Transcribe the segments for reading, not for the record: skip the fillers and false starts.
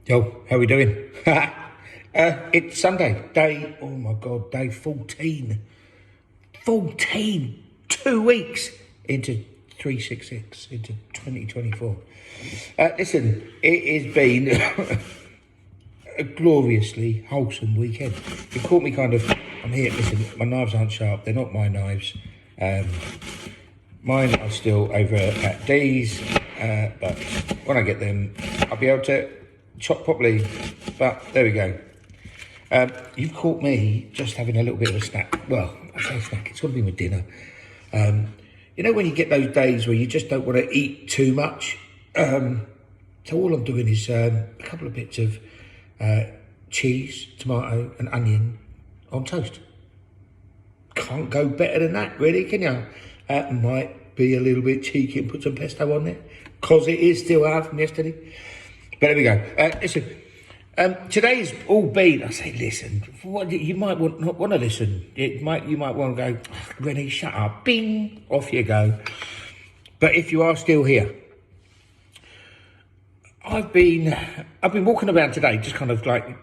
Yo, how we doing? It's Sunday, oh my God, day 14. 14, 2 weeks into 366, into 2024. Listen, it has been a gloriously wholesome weekend. It caught me I'm here, listen, my knives aren't sharp, they're not my knives. Mine are still over at D's, but when I get them, I'll be able to chop properly, but there we go. You've caught me just having a little bit of a snack. Well, I say snack, it's got to be with dinner. You know when you get those days where you just don't want to eat too much? So all I'm doing is a couple of bits of cheese, tomato and onion on toast. Can't go better than that, really, can you? Might be a little bit cheeky and put some pesto on there, because it is still out from yesterday. But there we go. Listen, today's all been, I say listen, what you might not want to listen. You might want to go, Rennie, shut up, bing, off you go. But if you are still here, I've been walking around today just kind of like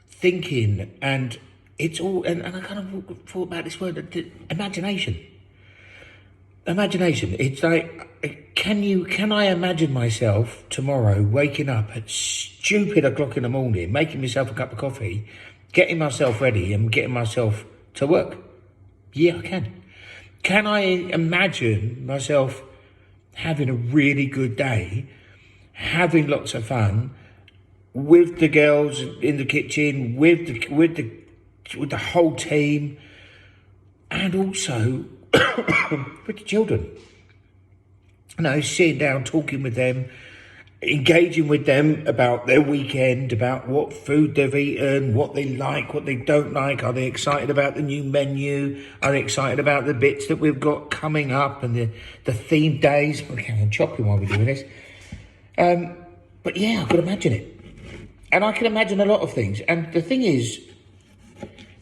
thinking, and it's all, and I kind of thought about this word, imagination. Imagination. It's like, can I imagine myself tomorrow waking up at stupid o'clock in the morning, making myself a cup of coffee, getting myself ready and getting myself to work? Yeah, I can. Can I imagine myself having a really good day, having lots of fun with the girls in the kitchen, with the whole team, and also with the children? You know, sitting down, talking with them, engaging with them about their weekend, about what food they've eaten, what they like, what they don't like. Are they excited about the new menu? Are they excited about the bits that we've got coming up and the theme days? Okay, I'm chopping while we're doing this. But yeah, I could imagine it. And I can imagine a lot of things. And the thing is,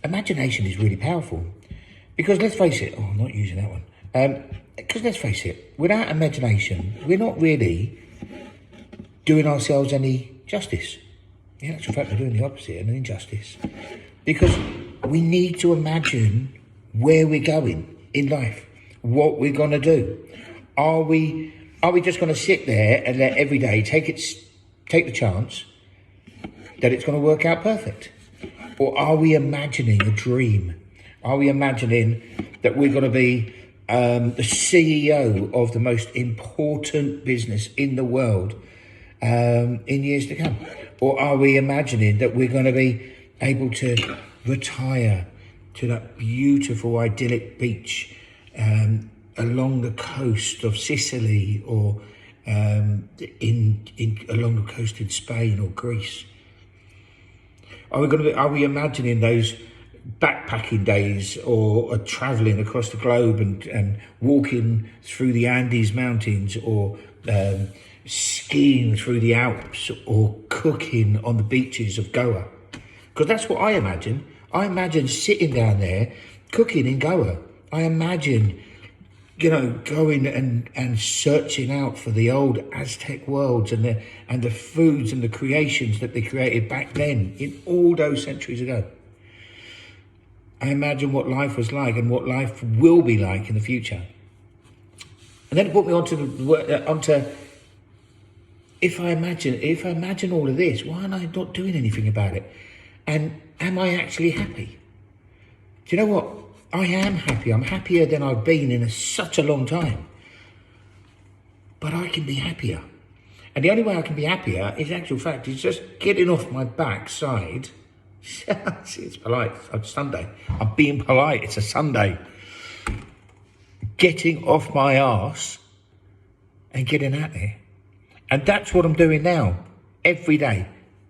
imagination is really powerful. Because let's face it, I'm not using that one. Because let's face it, without imagination, we're not really doing ourselves any justice. Yeah, that's in fact, we're doing the opposite, an injustice. Because we need to imagine where we're going in life, what we're going to do. Are we just going to sit there and let every day take the chance that it's going to work out perfect? Or are we imagining a dream? Are we imagining that we're going to be the CEO of the most important business in the world in years to come? Or are we imagining that we're going to be able to retire to that beautiful, idyllic beach along the coast of Sicily, or along the coast in Spain or Greece? Are we imagining those backpacking days, or travelling across the globe and walking through the Andes mountains, or skiing through the Alps, or cooking on the beaches of Goa? Because that's what I imagine. I imagine sitting down there cooking in Goa. I imagine, going and searching out for the old Aztec worlds and the foods and the creations that they created back then, in all those centuries ago. I imagine what life was like and what life will be like in the future. And then it brought me onto if I imagine all of this, why am I not doing anything about it? And am I actually happy? Do you know what? I am happy. I'm happier than I've been in such a long time. But I can be happier. And the only way I can be happier is, actual fact, is just getting off my backside. See, it's polite. It's Sunday. I'm being polite. It's a Sunday. Getting off my arse and getting out there. And that's what I'm doing now. Every day.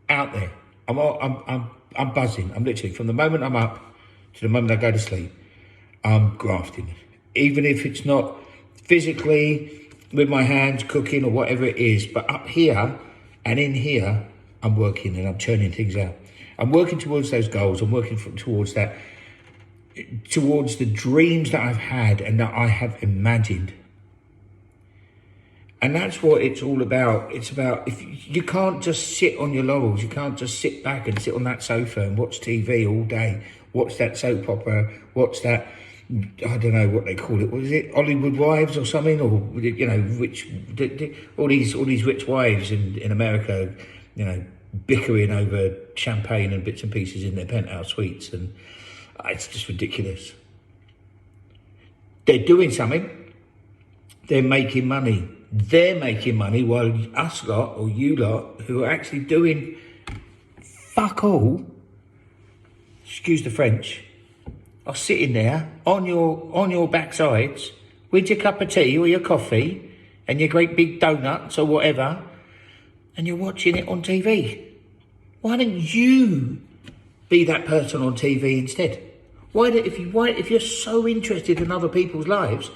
Out there. I'm buzzing. I'm literally, from the moment I'm up to the moment I go to sleep, I'm grafting. Even if it's not physically with my hands cooking or whatever it is, but up here and in here, I'm working and I'm churning things out. I'm working towards those goals. I'm working towards the dreams that I've had and that I have imagined. And that's what it's all about. It's about, if you can't just sit on your laurels, you can't just sit back and sit on that sofa and watch TV all day, watch that soap opera, watch that, I don't know what they call it. Was it Hollywood Wives or something? Or, you know, all these rich wives in America, you know, bickering over champagne and bits and pieces in their penthouse suites. And it's just ridiculous. They're doing something. They're making money. They're making money while us lot, or you lot, who are actually doing fuck all, excuse the French, are sitting there on your backsides with your cup of tea or your coffee and your great big donuts or whatever, and you're watching it on TV. Why don't you be that person on TV instead? If you're so interested in other people's lives,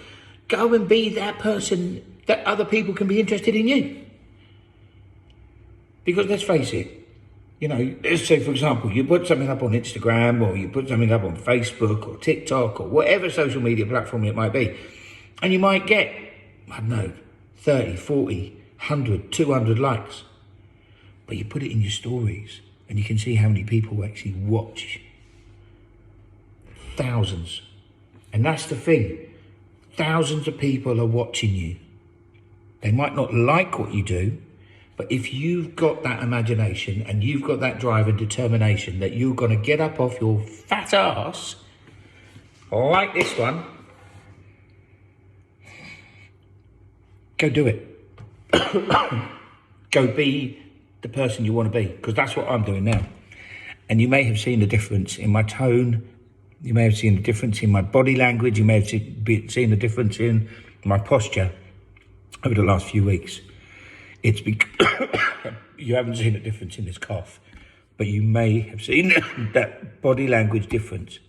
go and be that person that other people can be interested in you. Because let's face it, you know, let's say, for example, you put something up on Instagram or you put something up on Facebook or TikTok or whatever social media platform it might be, and you might get, I don't know, 30, 40, 100, 200 likes. But you put it in your stories and you can see how many people actually watch. Thousands. And that's the thing. Thousands of people are watching you. They might not like what you do, but if you've got that imagination and you've got that drive and determination that you're going to get up off your fat ass, like this one, go do it. Go be the person you want to be, because that's what I'm doing now. And you may have seen the difference in my tone. You may have seen the difference in my body language. You may have seen the difference in my posture over the last few weeks. It's because you haven't seen the difference in this cough, but you may have seen that body language difference.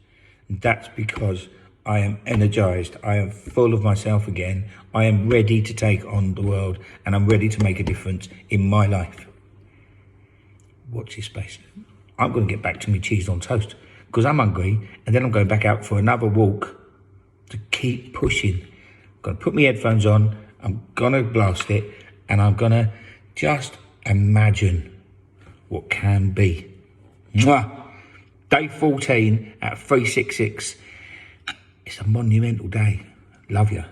And that's because I am energized. I am full of myself again. I am ready to take on the world, and I'm ready to make a difference in my life. Watch this space. I'm going to get back to my cheese on toast because I'm hungry, and then I'm going back out for another walk to keep pushing. I'm going to put my headphones on. I'm going to blast it, and I'm going to just imagine what can be. Mwah! Day 14 at 366. It's a monumental day. Love you.